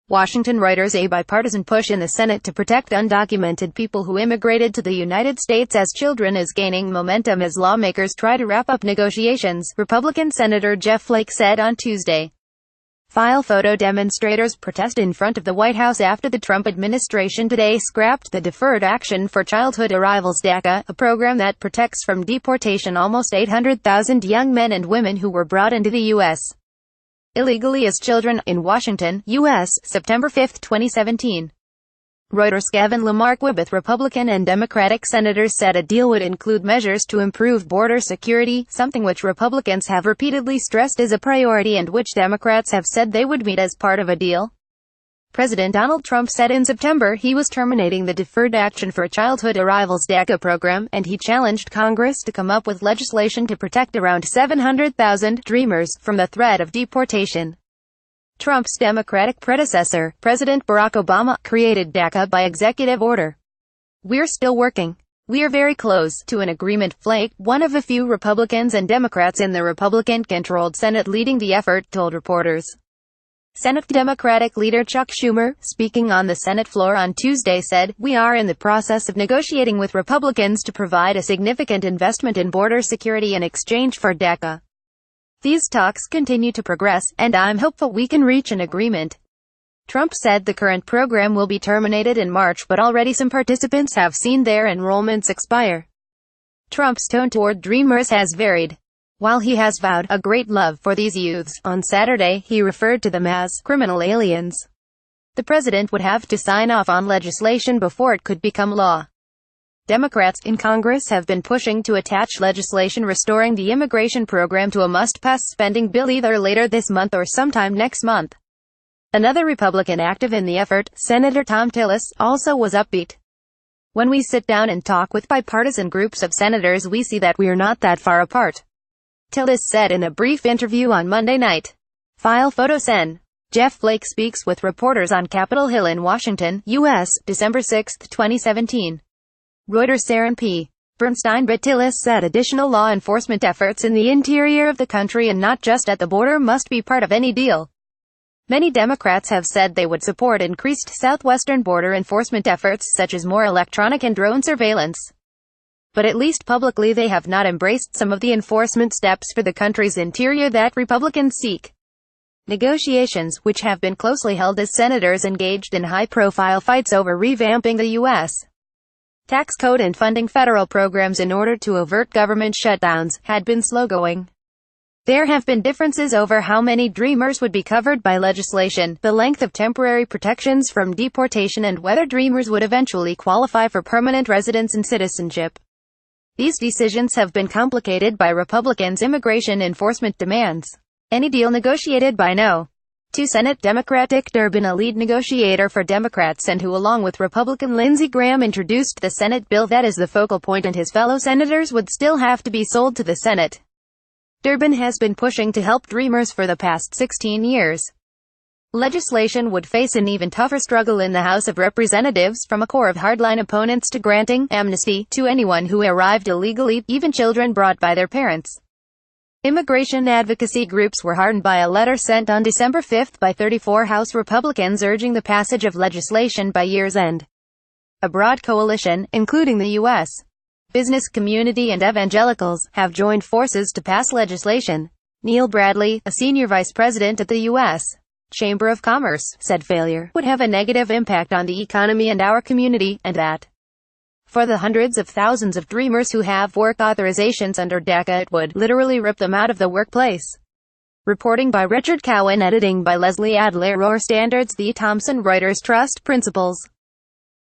Washington. Reuters A bipartisan push in the Senate to protect undocumented people who immigrated to the United States as children is gaining momentum as lawmakers try to wrap up negotiations, Republican Senator Jeff Flake said on Tuesday. PHOTO demonstrators protest in front of the White House after the Trump administration today scrapped the Deferred Action for Childhood Arrivals DACA, a program that protects from deportation almost 800,000 young men and women who were brought into the U.S. illegally as children, in Washington, U.S., September 5, 2017. Reuters. Gavin Lamarck, Republican and Democratic senators said a deal would include measures to improve border security, something which Republicans have repeatedly stressed is a priority and which Democrats have said they would meet as part of a deal. President Donald Trump said in September he was terminating the Deferred Action for Childhood Arrivals DACA program, and he challenged Congress to come up with legislation to protect around 700,000 Dreamers from the threat of deportation. Trump's Democratic predecessor, President Barack Obama, created DACA by executive order. "We're still working. We are very close to an agreement," Flake, one of a few Republicans and Democrats in the Republican-controlled Senate leading the effort, told reporters. Senate Democratic leader Chuck Schumer, speaking on the Senate floor on Tuesday, said, "We are in the process of negotiating with Republicans to provide a significant investment in border security in exchange for DACA. These talks continue to progress, and I'm hopeful we can reach an agreement." Trump said the current program will be terminated in March, but already some participants have seen their enrollments expire. Trump's tone toward Dreamers has varied. While he has vowed a great love for these youths, on Saturday he referred to them as criminal aliens. The president would have to sign off on legislation before it could become law. Democrats in Congress have been pushing to attach legislation restoring the immigration program to a must-pass spending bill either later this month or sometime next month. Another Republican active in the effort, Senator Thom Tillis, also was upbeat. "When we sit down and talk with bipartisan groups of senators, we see that we're not that far apart," Tillis said in a brief interview on Monday night. PHOTO Sen. Jeff Flake speaks with reporters on Capitol Hill in Washington, U.S., December 6, 2017. Reuters. Aaron P. Bernstein. Tillis said additional law enforcement efforts in the interior of the country and not just at the border must be part of any deal. Many Democrats have said they would support increased southwestern border enforcement efforts such as more electronic and drone surveillance. But at least publicly they have not embraced some of the enforcement steps for the country's interior that Republicans seek. Negotiations, which have been closely held as senators engaged in high-profile fights over revamping the U.S. tax code and funding federal programs in order to avert government shutdowns, had been slow-going. There have been differences over how many Dreamers would be covered by legislation, the length of temporary protections from deportation, and whether Dreamers would eventually qualify for permanent residence and citizenship. These decisions have been complicated by Republicans' immigration enforcement demands. Any deal negotiated by No. 2 Senate Democrat Dick Durbin, a lead negotiator for Democrats and who along with Republican Lindsey Graham introduced the Senate bill that is the focal point, and his fellow senators would still have to be sold to the Senate. Durbin has been pushing to help Dreamers for the past 16 years. Legislation would face an even tougher struggle in the House of Representatives, from a core of hardline opponents to granting amnesty to anyone who arrived illegally, even children brought by their parents. Immigration advocacy groups were heartened by a letter sent on December 5 by 34 House Republicans urging the passage of legislation by year's end. A broad coalition, including the U.S. business community and evangelicals, have joined forces to pass legislation. Neil Bradley, a senior vice president at the U.S. Chamber of Commerce, said failure would have a negative impact on the economy and our community, and that for the hundreds of thousands of Dreamers who have work authorizations under DACA it would literally rip them out of the workplace. Reporting by Richard Cowan, editing by Leslie Adler. Standards. The Thomson Reuters Trust Principles.